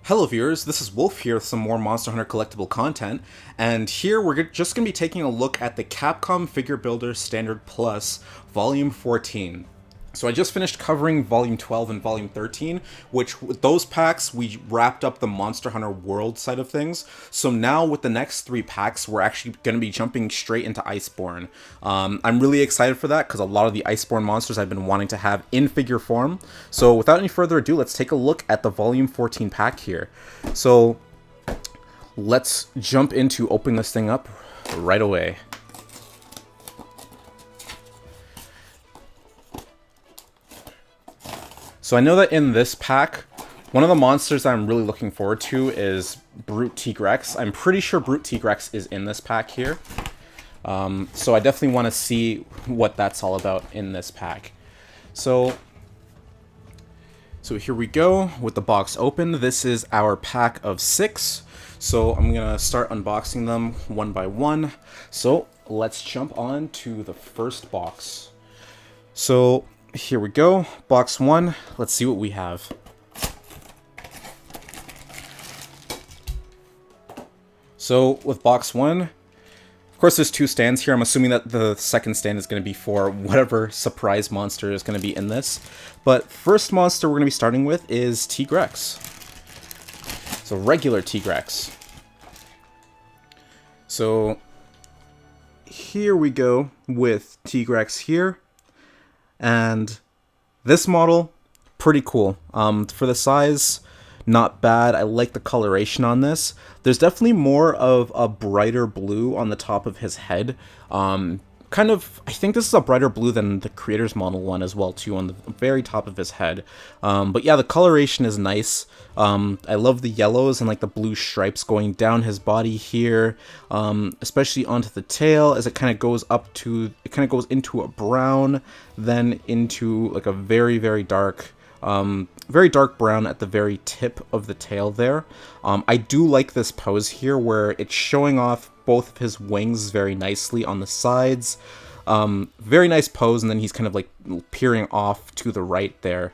Hello viewers, this is Wolf here with some more Monster Hunter collectible content, and here we're just going to be taking a look at the Capcom Figure Builder Standard Plus Volume 14. So I just finished covering Volume 12 and Volume 13, which with those packs we wrapped up the Monster Hunter World side of things. So now with the next three packs, we're actually going to be jumping straight into Iceborne. I'm really excited for that because a lot of the Iceborne monsters I've been wanting to have in figure form. So without any further ado, let's take a look at the Volume 14 pack here. So let's jump into opening this thing up right away. So I know that in this pack, one of the monsters that I'm really looking forward to is Brute Tigrex. I'm pretty sure Brute Tigrex is in this pack here. So I definitely want to see what that's all about in this pack. So here we go with the box open. This is our pack of 6. So I'm going to start unboxing them one by one. So let's jump on to the first box. So here we go, box 1. Let's see what we have. So with box 1, of course there's 2 stands here. I'm assuming that the second stand is going to be for whatever surprise monster is going to be in this. But first monster we're going to be starting with is Tigrex. So regular Tigrex. So here we go with Tigrex here. And this model, pretty cool. For the size, not bad. I like the coloration on this. There's definitely more of a brighter blue on the top of his head. I think this is a brighter blue than the creator's model one as well, too, on the very top of his head. But yeah, the coloration is nice. I love the yellows and like the blue stripes going down his body here, especially onto the tail as it kind of goes up to, it kind of goes into a brown, then into like a very, very dark brown at the very tip of the tail there. I do like this pose here where it's showing off both of his wings very nicely on the sides. Very nice pose, and then he's kind of like peering off to the right there.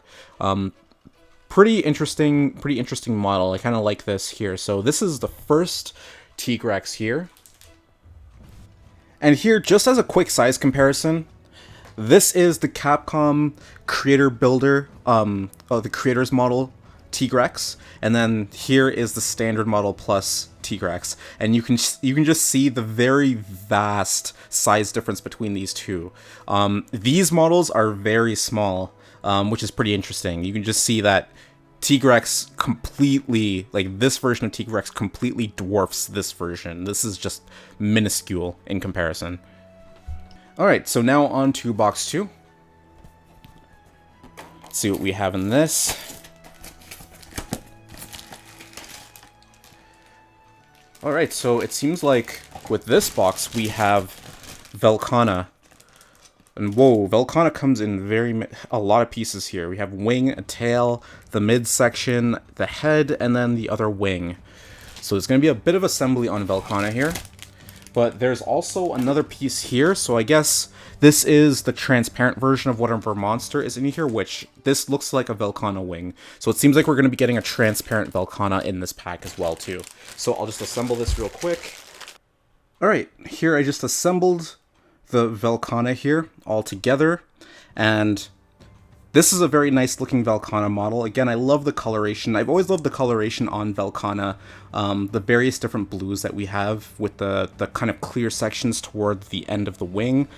Pretty interesting model. I kind of like this here. So this is the first Tigrex here. And here, just as a quick size comparison, this is the Capcom Creator Builder, the creator's model Tigrex, and then here is the standard model plus Tigrex, and you can just see the very vast size difference between these two. These models are very small, which is pretty interesting. You can just see that Tigrex completely, like this version of Tigrex completely dwarfs this version. This is just minuscule in comparison. Alright, so now on to box 2. Let's see what we have in this. Alright, so it seems like with this box we have Velkhana. And whoa, Velkhana comes in a lot of pieces here. We have wing, a tail, the midsection, the head, and then the other wing. So there's going to be a bit of assembly on Velkhana here. But there's also another piece here, so I guess this is the transparent version of whatever monster is in here, which this looks like a Velkhana wing. So it seems like we're going to be getting a transparent Velkhana in this pack as well, too. So I'll just assemble this real quick. Alright, here I just assembled the Velkhana here all together, and this is a very nice looking Velkhana model. Again, I love the coloration. I've always loved the coloration on Velkhana. The various different blues that we have with the kind of clear sections toward the end of the wing.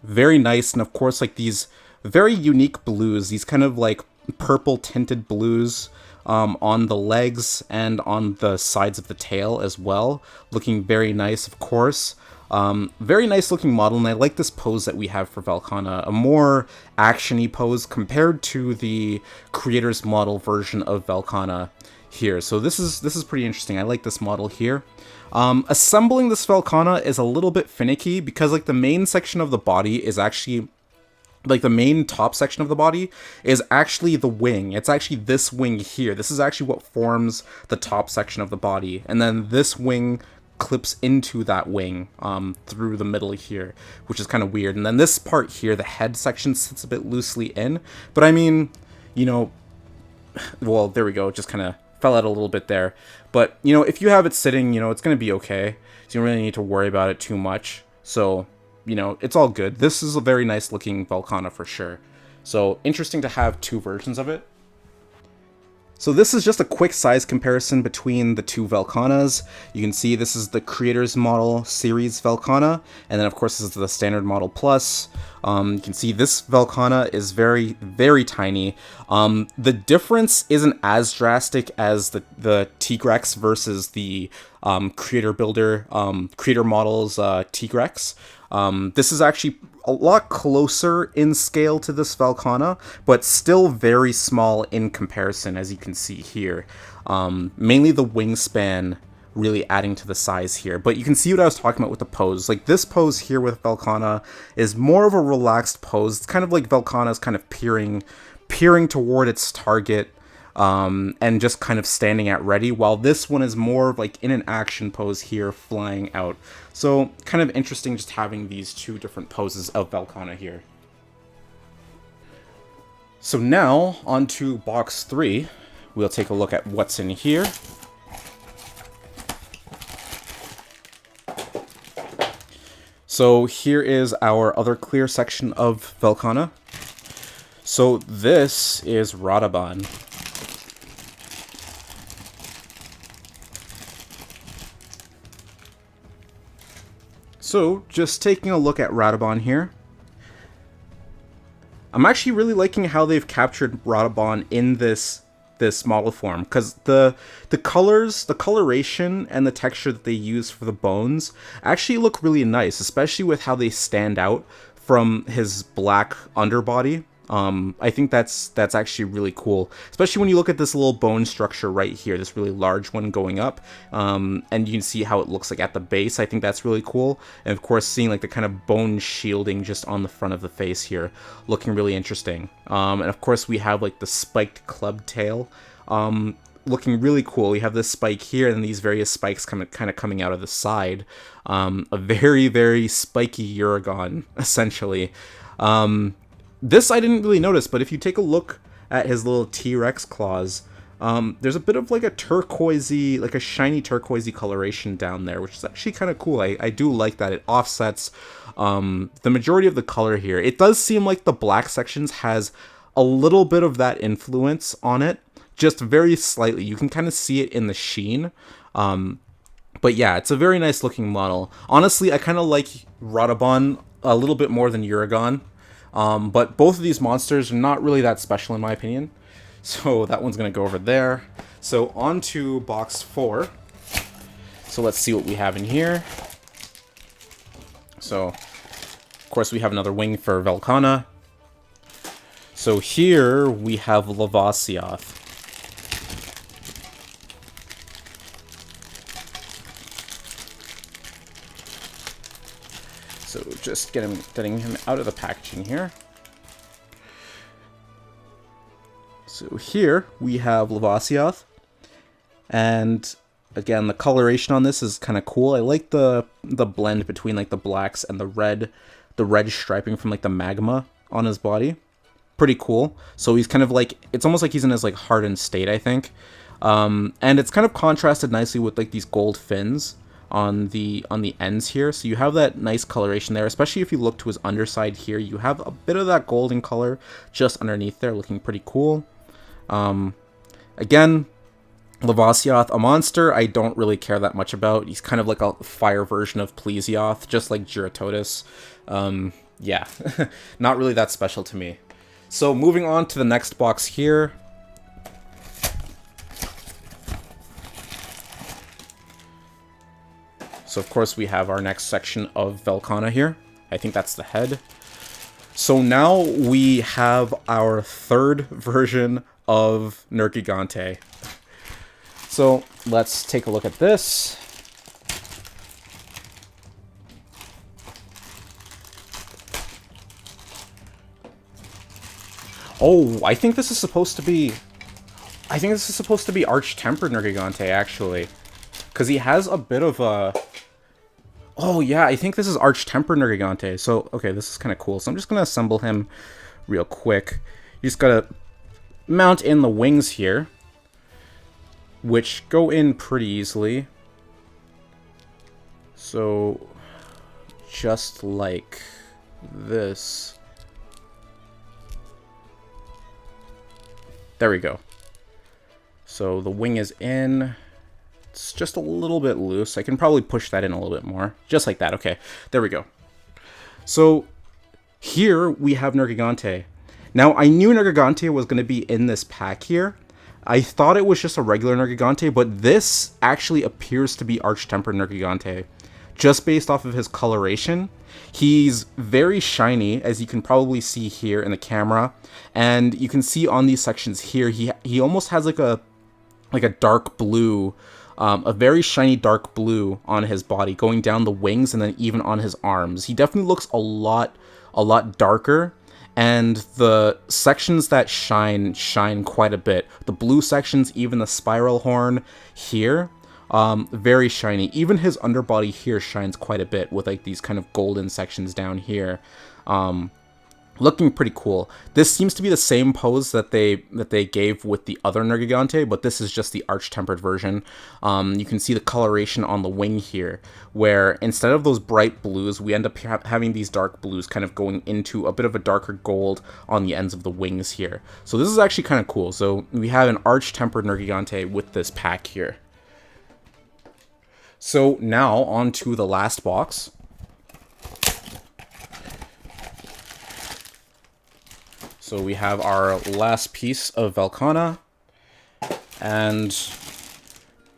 Very nice, and of course like these very unique blues, these kind of like purple tinted blues on the legs and on the sides of the tail as well. Looking very nice, of course. Very nice looking model, and I like this pose that we have for Velkhana, a more action-y pose compared to the creator's model version of Velkhana here. So this is pretty interesting. I like this model here. Assembling this Velkhana is a little bit finicky because like the main section of the body is actually, like the main top section of the body is actually the wing. It's actually this wing here. This is actually what forms the top section of the body, and then this wing clips into that wing through the middle here, which is kind of weird. And then this part here, the head section, sits a bit loosely in, but I mean, you know, well, there we go, it just kind of fell out a little bit there. But, you know, if you have it sitting, you know, it's going to be okay. So you don't really need to worry about it too much. So, you know, it's all good. This is a very nice looking Velkhana for sure. So, interesting to have two versions of it. So this is just a quick size comparison between the two Velkhanas. You can see this is the Creator's Model Series Velkhana, and then of course this is the Standard Model Plus. You can see this Velkhana is very, very tiny. The difference isn't as drastic as the Tigrex versus the Creator Models Tigrex. This is actually a lot closer in scale to this Velkhana, but still very small in comparison, as you can see here. Mainly the wingspan really adding to the size here, but you can see what I was talking about with the pose. Like, this pose here with Velkhana is more of a relaxed pose. It's kind of like Velkhana's kind of peering toward its target, and just kind of standing at ready, while this one is more like in an action pose here, flying out. So kind of interesting just having these two different poses of Velkhana here. So now on to box 3. We'll take a look at what's in here. So here is our other clear section of Velkhana. So this is Radobaan. So, just taking a look at Radobaan here. I'm actually really liking how they've captured Radobaan in this model form, because the colors, the coloration, and the texture that they use for the bones actually look really nice, especially with how they stand out from his black underbody. I think that's actually really cool, especially when you look at this little bone structure right here, this really large one going up, and you can see how it looks like at the base. I think that's really cool, and of course seeing like the kind of bone shielding just on the front of the face here, looking really interesting. And of course we have like the spiked club tail, looking really cool. We have this spike here and these various spikes kind of coming out of the side. A very, very spiky Uragon, essentially. This I didn't really notice, but if you take a look at his little T-Rex claws, there's a bit of like a turquoisey, like a shiny turquoisey coloration down there, which is actually kind of cool. I do like that. It offsets the majority of the color here. It does seem like the black sections has a little bit of that influence on it, just very slightly. You can kind of see it in the sheen. But yeah, it's a very nice looking model. Honestly, I kind of like Radobaan a little bit more than Uragon. But both of these monsters are not really that special in my opinion. So that one's going to go over there. So on to box 4. So let's see what we have in here. So, of course, we have another wing for Velkhana. So here we have Lavasioth. So just getting him out of the packaging here. So here we have Lavasioth, and again the coloration on this is kind of cool. I like the blend between like the blacks and the red striping from like the magma on his body. Pretty cool. So he's kind of like, it's almost like he's in his like hardened state, I think. And it's kind of contrasted nicely with like these gold fins on the ends here, so you have that nice coloration there, especially if you look to his underside here. You have a bit of that golden color just underneath there, looking pretty cool. Again, Lavasioth, a monster I don't really care that much about. He's kind of like a fire version of Plesioth, just like Giratotus. Yeah, not really that special to me. So moving on to the next box here. So of course we have our next section of Velkhana here. I think that's the head. So now we have our third version of Nergigante. So let's take a look at this. Oh, I think this is supposed to be Arch-Tempered Nergigante, actually. Because he has a bit of a... Oh, yeah, I think this is Arch-Tempered Nergigante. So, okay, this is kind of cool. So I'm just going to assemble him real quick. You just got to mount in the wings here. which go in pretty easily. So, just like this. There we go. So the wing is in. It's just a little bit loose. I can probably push that in a little bit more. Just like that. Okay, there we go. So here we have Nergigante. Now, I knew Nergigante was going to be in this pack here. I thought it was just a regular Nergigante, but this actually appears to be Arch-Tempered Nergigante, just based off of his coloration. He's very shiny, as you can probably see here in the camera, and you can see on these sections here, he almost has like a dark blue, a very shiny dark blue on his body, going down the wings and then even on his arms. He definitely looks a lot darker. And the sections that shine quite a bit. The blue sections, even the spiral horn here, very shiny. Even his underbody here shines quite a bit with like these kind of golden sections down here. Looking pretty cool. This seems to be the same pose that they gave with the other Nergigante, but this is just the Arch-Tempered version. You can see the coloration on the wing here, where instead of those bright blues, we end up having these dark blues kind of going into a bit of a darker gold on the ends of the wings here. So this is actually kind of cool. So we have an Arch-Tempered Nergigante with this pack here. So now on to the last box. So we have our last piece of Velkhana, and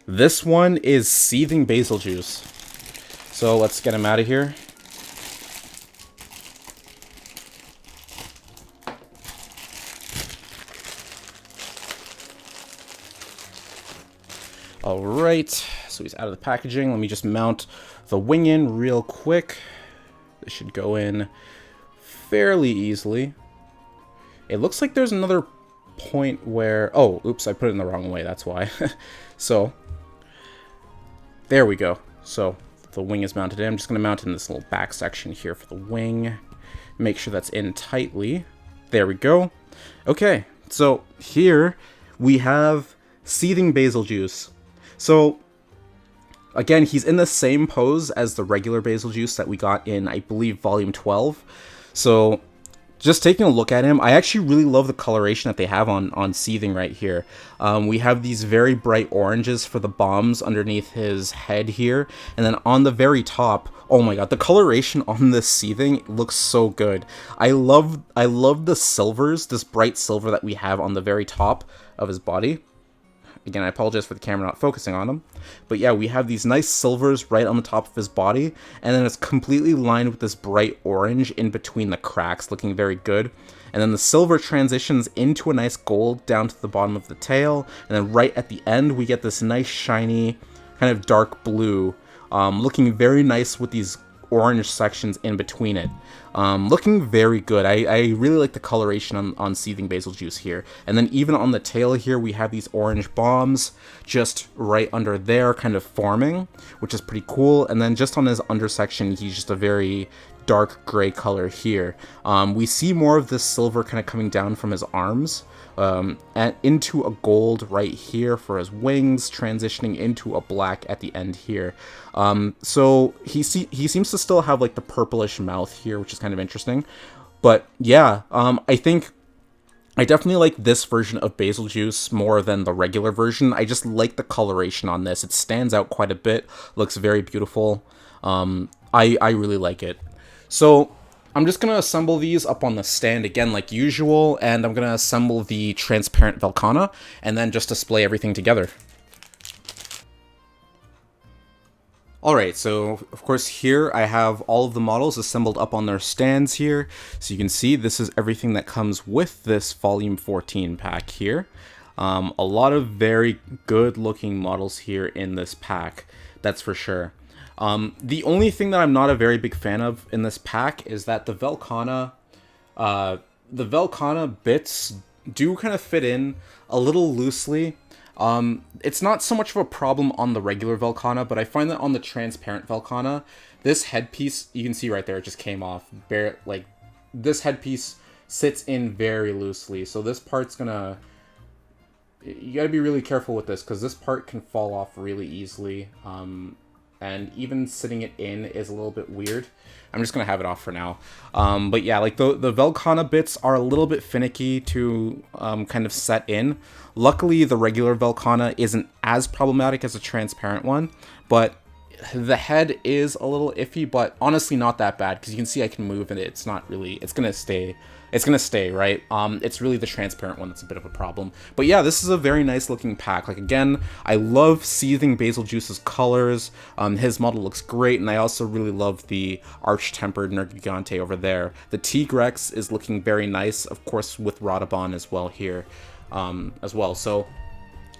this one is Seething Basil Juice. So let's get him out of here. Alright, so he's out of the packaging. Let me just mount the wing in real quick. This should go in fairly easily. It looks like there's another point where... Oh, oops, I put it in the wrong way, that's why. So, there we go. So, the wing is mounted in. I'm just going to mount in this little back section here for the wing. Make sure that's in tightly. There we go. Okay, so here we have Seething Basil Juice. So, again, he's in the same pose as the regular Basil Juice that we got in, I believe, Volume 12. So... just taking a look at him, I actually really love the coloration that they have on Seething right here. We have these very bright oranges for the bombs underneath his head here. And then on the very top, oh my god, the coloration on this Seething looks so good. I love the silvers, this bright silver that we have on the very top of his body. Again, I apologize for the camera not focusing on him. But yeah, we have these nice silvers right on the top of his body, and then it's completely lined with this bright orange in between the cracks, looking very good. And then the silver transitions into a nice gold down to the bottom of the tail, and then right at the end, we get this nice shiny kind of dark blue, looking very nice with these orange sections in between it. Looking very good. I really like the coloration on Seething Basil Juice here. And then even on the tail here, we have these orange bombs just right under there kind of forming, which is pretty cool. And then just on his undersection, he's just a very dark gray color here. We see more of this silver kind of coming down from his arms, and into a gold right here for his wings, transitioning into a black at the end here. So he seems to still have like the purplish mouth here, which is kind of interesting. But yeah, I think I definitely like this version of Basil Juice more than the regular version. I just like the coloration on this. It stands out quite a bit, looks very beautiful. I really like it. So I'm just going to assemble these up on the stand again like usual, and I'm going to assemble the transparent Velkhana, and then just display everything together. Alright, so of course here I have all of the models assembled up on their stands here. So you can see this is everything that comes with this Volume 14 pack here. A lot of very good looking models here in this pack, that's for sure. The only thing that I'm not a very big fan of in this pack is that the Velkhana bits do kind of fit in a little loosely. It's not so much of a problem on the regular Velkhana, but I find that on the transparent Velkhana, this headpiece, you can see right there, it just came off. Like, this headpiece sits in very loosely, so this part's gonna you gotta be really careful with this, because this part can fall off really easily. And even sitting it in is a little bit weird. I'm just gonna have it off for now. But yeah, like the Velkhana bits are a little bit finicky to kind of set in. Luckily, the regular Velkhana isn't as problematic as a transparent one, but the head is a little iffy, but honestly not that bad, because you can see I can move and it's not really, it's gonna stay, right? It's really the transparent one that's a bit of a problem. But yeah, this is a very nice looking pack. Like, again, I love Seething Basil Juice's colors. His model looks great, and I also really love the Arch-Tempered Nergigante over there. The T-Rex is looking very nice, of course, with Radabon as well here, as well. So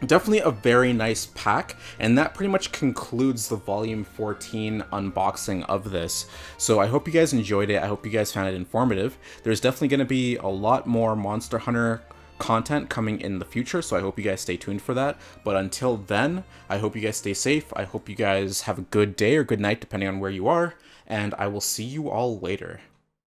definitely a very nice pack, and that pretty much concludes the Volume 14 unboxing of this. So I hope you guys enjoyed it. I hope you guys found it informative. There's definitely going to be a lot more Monster Hunter content coming in the future, so I hope you guys stay tuned for that. But until then, I hope you guys stay safe. I hope you guys have a good day or good night, depending on where you are, and I will see you all later.